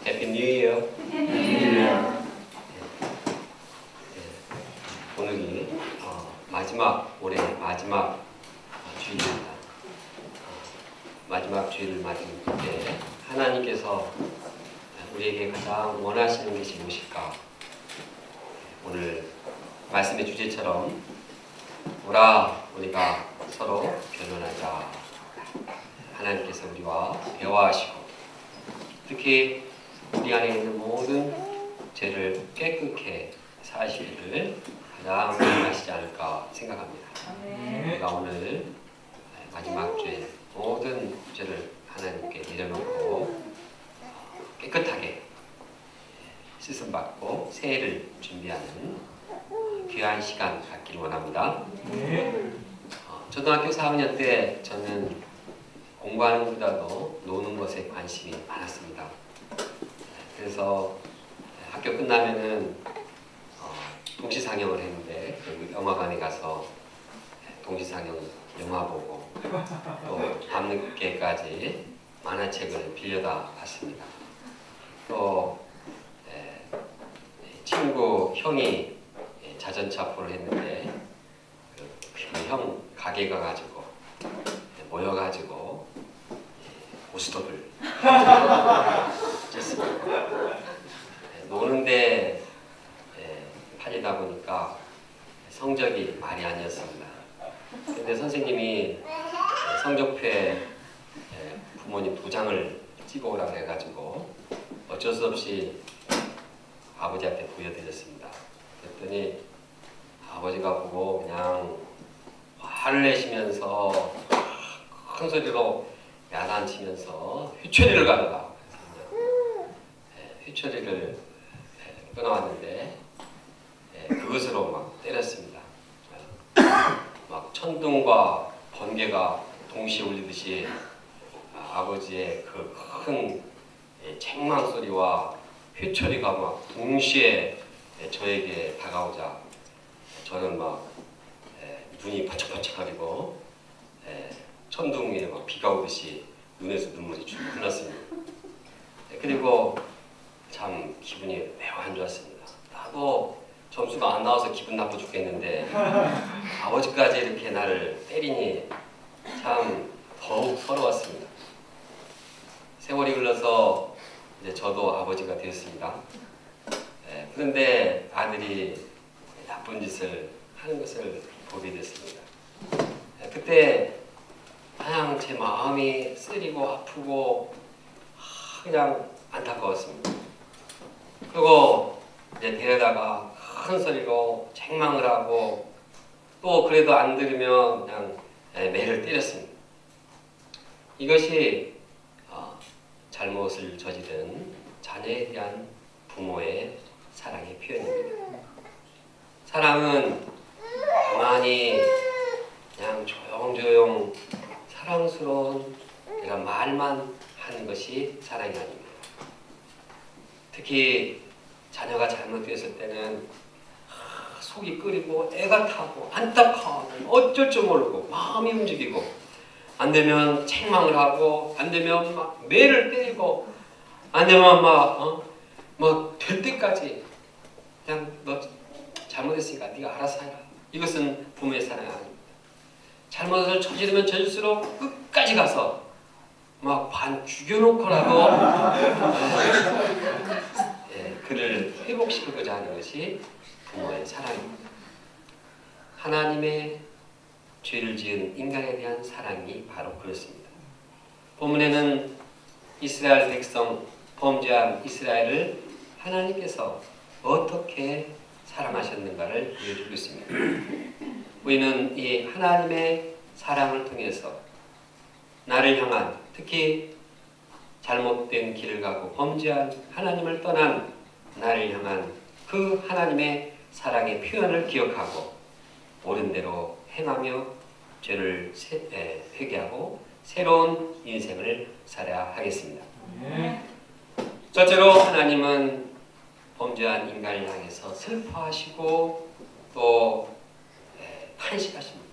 해피 뉴 이어. 오늘이 올해 마지막 주일입니다. 마지막 주일을 맞은 때 하나님께서 우리에게 가장 원하시는 것이 무엇일까? 오늘 말씀의 주제처럼 오라 우리가 서로 변론하자. 하나님께서 우리와 대화하시고 특히 우리 안에 있는 모든 죄를 깨끗게 사시기를 가장 원하시지 않을까 생각합니다. 우리가 오늘 마지막 주일 모든 죄를 하나님께 내려놓고 깨끗하게 씻음받고 새해를 준비하는 귀한 시간 갖기를 원합니다. 초등학교 4학년 때 저는 공부하는 것보다도 노는 것에 관심이 많았습니다. 그래서 학교 끝나면은 동시상영을 했는데 영화관에 가서 동시상영 영화 보고 또 밤늦게까지 만화책을 빌려다 봤습니다. 또 친구 형이 자전차 포를 했는데 그 형 가게 가가지고 모여가지고 고스톱을 쳤습니다. 노는데 팔리다 보니까 성적이 말이 아니었습니다. 근데 선생님이 성적표에 부모님 도장을 찍어오라고 해가지고 어쩔 수 없이 아버지한테 보여드렸습니다. 그랬더니 아버지가 보고 그냥 화를 내시면서 큰 소리로 야단치면서 휘초리를 가져가. 휘초리를 끊어왔는데 그것으로 막 때렸습니다. 막 천둥과 번개가 동시에 울리듯이 아버지의 그 큰 책망 소리와 휘초리가 막 동시에 저에게 다가오자 저는 막 눈이 번쩍번쩍거리고 천둥 위에 막 비가 오듯이 눈에서 눈물이 쭉 흘렀습니다. 그리고 참 기분이 매우 안 좋았습니다. 나도 점수가 안 나와서 기분 나빠 죽겠는데 아버지까지 이렇게 나를 때리니 참 더욱 서러웠습니다. 세월이 흘러서 이제 저도 아버지가 되었습니다. 그런데 아들이 나쁜 짓을 하는 것을 보게 됐습니다. 그때 그냥 제 마음이 쓰리고 아프고 그냥 안타까웠습니다. 그리고 이제 데려다가 큰 소리로 책망을 하고 또 그래도 안 들으면 그냥 매를 때렸습니다. 이것이 잘못을 저지른 자녀에 대한 부모의 사랑의 표현입니다. 사랑은 가만히 그냥 조용조용 사랑스러운 이런 말만 하는 것이 사랑이 아닙니다. 특히 자녀가 잘못되었을 때는 속이 끓이고 애가 타고 안타까워 어쩔 줄 모르고 마음이 움직이고 안 되면 책망을 하고 안 되면 막 매를 때리고 안 되면 막 될 때까지 그냥 너 잘못했으니까 네가 알아서 해라. 이것은 부모의 사랑이 아닙니다. 잘못을 저지르면 저질수록 끝까지 가서 막 반 죽여놓고라도 그를 회복시키고자 하는 것이 부모의 사랑입니다. 하나님의 죄를 지은 인간에 대한 사랑이 바로 그렇습니다. 본문에는 이스라엘 백성 범죄한 이스라엘을 하나님께서 어떻게 사랑하셨는가를 보여주고 있습니다. 우리는 이 하나님의 사랑을 통해서 나를 향한 특히 잘못된 길을 가고 범죄한 하나님을 떠난 나를 향한 그 하나님의 사랑의 표현을 기억하고 옳은 대로 행하며 죄를 회개하고 새로운 인생을 살아야 하겠습니다. 첫째로 하나님은 범죄한 인간을 향해서 슬퍼하시고 또 탄식하십니다.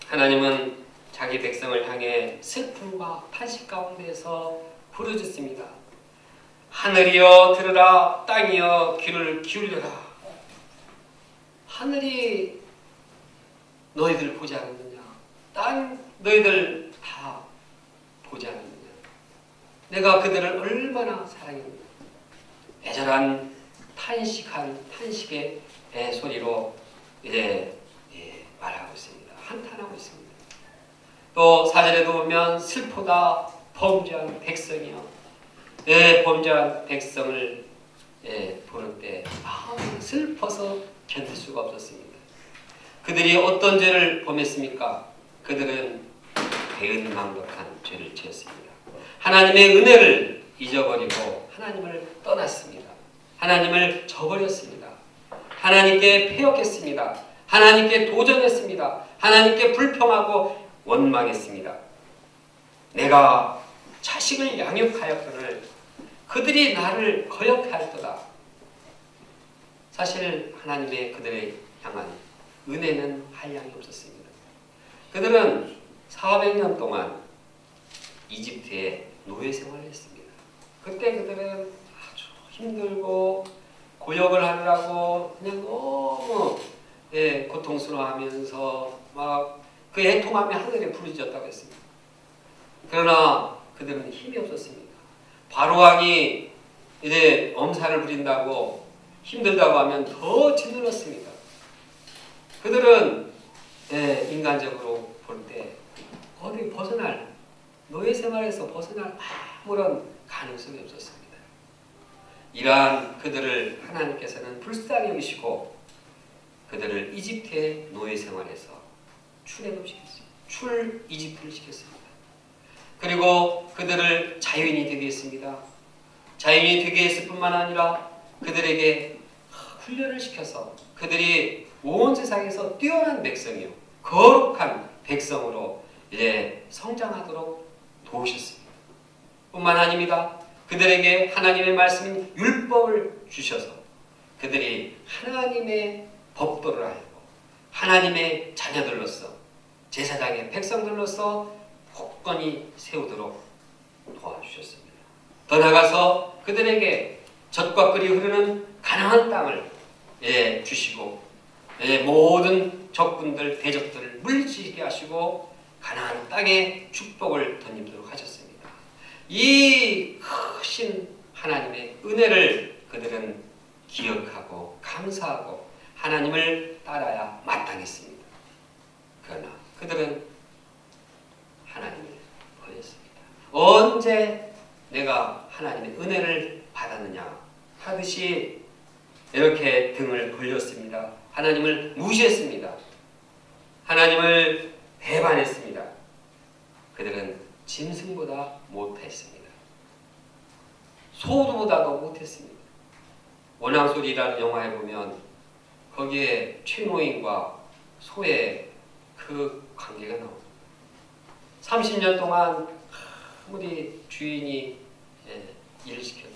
하나님은 자기 백성을 향해 슬픔과 탄식 가운데서 부르짖습니다. 하늘이여 들으라, 땅이여 귀를 기울여라. 하늘이 너희들 보지 않느냐? 땅 너희들 다 보지 않느냐? 내가 그들을 얼마나 사랑했느냐? 애절한 탄식의 소리로 이제 말하고 있습니다. 한탄하고 있습니다. 또 4절에도 보면 슬프다 범죄한 백성이여. 범죄한 백성을 보는 때 마음이 슬퍼서 견딜 수가 없었습니다. 그들이 어떤 죄를 범했습니까? 그들은 배은망덕한 죄를 지었습니다. 하나님의 은혜를 잊어버리고 하나님을 떠났습니다. 하나님을 저버렸습니다. 하나님께 패역했습니다. 하나님께 도전했습니다. 하나님께 불평하고 원망했습니다. 내가 자식을 양육하였거늘 그들이 나를 거역하였도다. 사실 하나님의 그들의 향한 은혜는 한량이 없었습니다. 그들은 400년 동안 이집트에 노예 생활을 했습니다. 그때 그들은 아주 힘들고 고역을 하느라고 그냥 너무 고통스러워하면서 막 그 애통함이 하늘에 부르짖었다고 했습니다. 그러나 그들은 힘이 없었습니다. 바로왕이 이제 엄살을 부린다고 힘들다고 하면 더 짓눌렀습니다. 그들은 인간적으로 볼 때 어디 벗어날 노예 생활에서 벗어날 아무런 가능성이 없었습니다. 이러한 그들을 하나님께서는 불쌍히 여기시고 그들을 이집트의 노예 생활에서 출애굽시켰습니다. 출이집트를 시켰습니다. 그리고 그들을 자유인이 되게 했습니다. 자유인이 되게 했을 뿐만 아니라 그들에게 훈련을 시켜서 그들이 온 세상에서 뛰어난 백성이요 거룩한 백성으로 이제 성장하도록 도우셨습니다. 뿐만 아닙니다. 그들에게 하나님의 말씀인 율법을 주셔서 그들이 하나님의 법도를 알고 하나님의 자녀들로서 제사장의 백성들로서 굳건히 세우도록 도와주셨습니다. 더 나아가서 그들에게 젖과 꿀이 흐르는 가나안 땅을 주시고 모든 적군들 대적들을 물리치게 하시고 가나안 땅에 축복을 덧입도록 하셨습니다. 이 크신 하나님의 은혜를 그들은 기억하고 감사하고 하나님을 따라야 마땅했습니다. 그러나 그들은 하나님을 버렸습니다. 언제 내가 하나님의 은혜를 받았느냐 하듯이 이렇게 등을 돌렸습니다. 하나님을 무시했습니다. 하나님을 배반했습니다. 그들은 짐승보다 못했습니다. 소도보다도 못했습니다. 원앙소리라는 영화에 보면 거기에 최노인과 소의 그 관계가 나옵니다. 30년 동안 아무리 주인이 일을 시켜도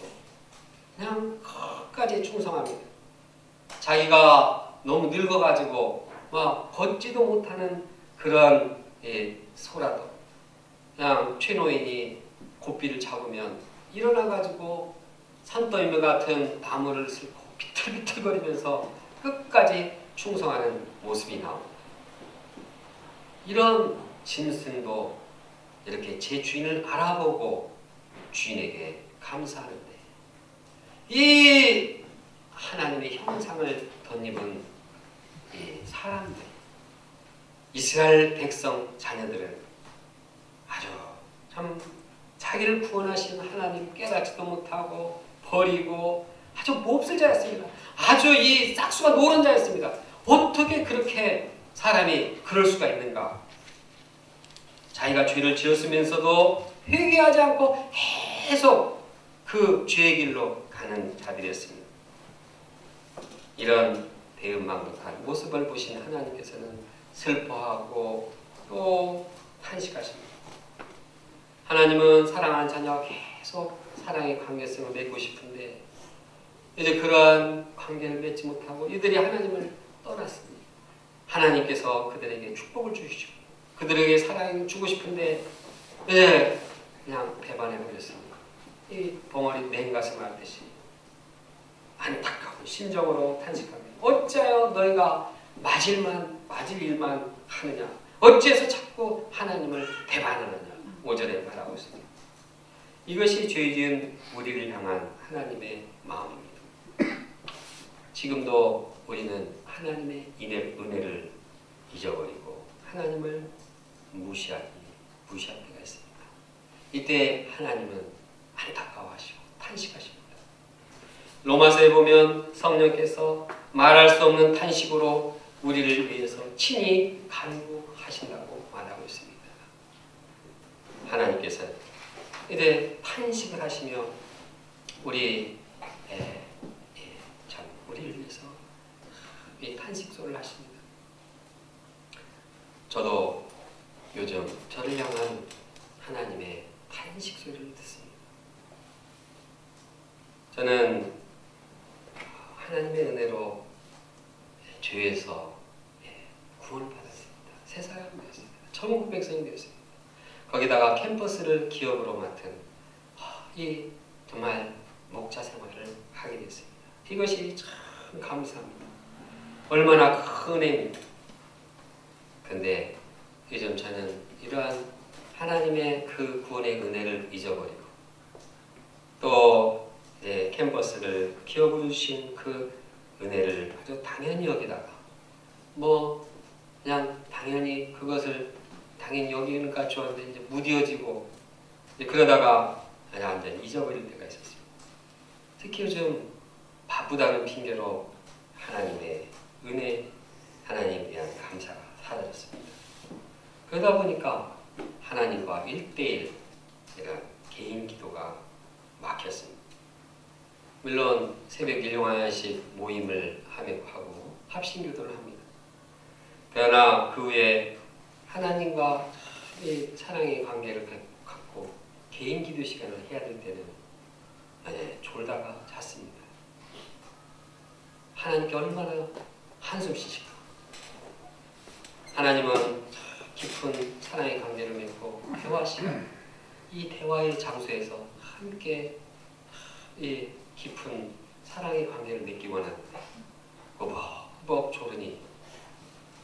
그냥 끝까지 충성합니다. 자기가 너무 늙어가지고 막 걷지도 못하는 그런 소라도 그냥 최노인이 고삐를 잡으면 일어나가지고 산더미 같은 나무를 쓸고 비틀비틀거리면서 끝까지 충성하는 모습이 나옵니다. 이런 짐승도 이렇게 제 주인을 알아보고 주인에게 감사하는데 이 하나님의 형상을 덧입은 이 사람들, 이스라엘 백성 자녀들은 아주 참 자기를 구원하신 하나님 깨닫지도 못하고 버리고 아주 몹쓸 자였습니다. 아주 이 싹수가 노른 자였습니다. 어떻게 그렇게 사람이 그럴 수가 있는가? 자기가 죄를 지었으면서도 회개하지 않고 계속 그 죄의 길로 가는 자들이었습니다. 이런 배은망덕한 모습을 보신 하나님께서는 슬퍼하고 또 탄식하십니다. 하나님은 사랑하는 자녀와 계속 사랑의 관계성을 맺고 싶은데 이제 그러한 관계를 맺지 못하고 이들이 하나님을 떠났습니다. 하나님께서 그들에게 축복을 주시고 그들에게 사랑을 주고 싶은데 그냥 배반해버렸습니다. 이 벙어리 맹가슴 앓듯이 안타까운 심정으로 탄식하며 어찌하여 너희가 맞을 일만 하느냐, 어찌해서 자꾸 하나님을 배반하느냐 5절에 말하고 있습니다. 이것이 죄 지은 우리를 향한 하나님의 마음입니다. 지금도 우리는 하나님의 은혜를 잊어버리고 하나님을 무시할 때가 있습니다. 이때 하나님은 안타까워하시고 탄식하십니다. 로마서에 보면 성령께서 말할 수 없는 탄식으로 우리를 위해서 친히 간구하신다고 말하고 있습니다. 하나님께서 이제 탄식을 하시며 우리를 위해서 이 탄식소를 하십니다. 저도 요즘 저를 향한 하나님의 탄식소리를 듣습니다. 저는 하나님의 은혜로 죄에서 구원을 받았습니다. 새 사람이 되었습니다. 천국 백성이 되었습니다. 거기다가 캠퍼스를 기업으로 맡은 이 정말 목자 생활을 하게 됐습니다. 이것이 참 감사합니다. 얼마나 큰 은혜입니다. 근데 요즘 저는 이러한 하나님의 그 구원의 은혜를 잊어버리고 또 이제 캠퍼스를 기업으로 주신 그 은혜를 아주 당연히 여기다가 그냥 당연히 그것을 당연히 여기니까 좋았는데 이제 무뎌지고 이제 그러다가 완전히 잊어버릴 때가 있었습니다. 특히 요즘 바쁘다는 핑계로 하나님의 은혜, 하나님에 대한 감사가 사라졌습니다. 그러다 보니까 하나님과 1:1 이런 개인 기도가 막혔습니다. 물론 새벽 일용하나씩 모임을 하고 합심기도를 합니다. 그러나 그 후에 하나님과 이 사랑의 관계를 갖고 개인 기도 시간을 해야 될 때는 졸다가 잤습니다. 하나님께 얼마나 한숨 쉬실까. 하나님은 깊은 사랑의 관계를 맺고 대화하시고 이 대화의 장소에서 함께 이 깊은 사랑의 관계를 맺기 원하는데 꾸벅꾸벅 졸으니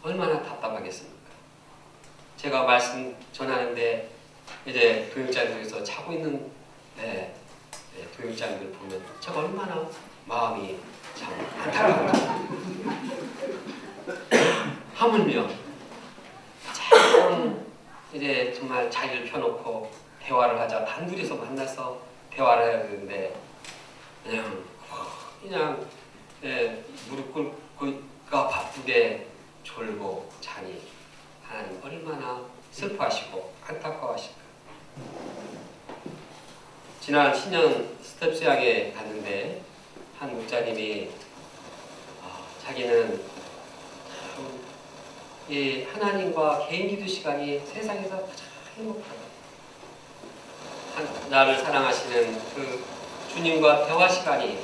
얼마나 답답하겠습니까? 제가 말씀 전하는데 이제 교육자들에서 자고 있는 교육자들 보면 제가 얼마나 마음이 참 안타까운지. 하물며 이제 정말 자리를 펴놓고 대화를 하자 단둘이서 만나서 대화를 해야 되는데 그냥 무릎 꿇고 바쁘게 졸고 자니 하나님 얼마나 슬퍼하시고 안타까워하실까. 지난 신년 스텝스양에 갔는데 한 목자님이 자기는 이 하나님과 개인 기도 시간이 세상에서 가장 행복하다. 나를 사랑하시는 그 주님과 대화 시간이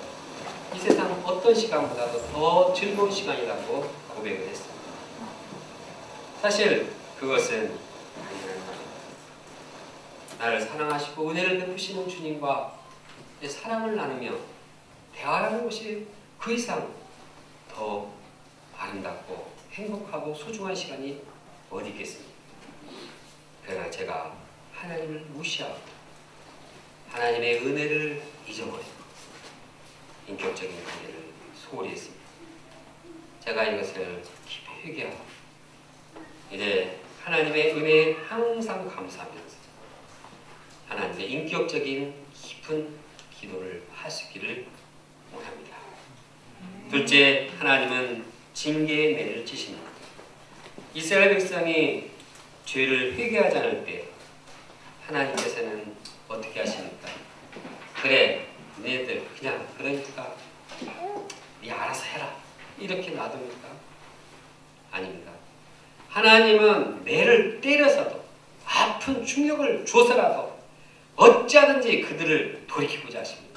이 세상 어떤 시간보다도 더 즐거운 시간이라고 고백을 했습니다. 사실 그것은 당연한 말입니다. 나를 사랑하시고 은혜를 베푸시는 주님과 사랑을 나누며 대화하는 것이 그 이상 더 아름답고 행복하고 소중한 시간이 어디 있겠습니까? 그러나 제가 하나님을 무시하고 하나님의 은혜를 잊어버리고 인격적인 관계를 소홀히 했습니다. 제가 이것을 깊이 회개하고 이제 하나님의 은혜에 항상 감사하면서 하나님의 인격적인 깊은 기도를 할 수 있기를 원합니다. 둘째, 하나님은 징계의 매를 치십니다. 이스라엘 백성이 죄를 회개하지 않을 때 하나님께서는 어떻게 하십니까? 그래, 너희들 그냥 그러니까 네 알아서 해라 이렇게 놔둡니까? 아닙니다. 하나님은 매를 때려서도 아픈 충격을 줘서라도 어찌하든지 그들을 돌이키고자 하십니다.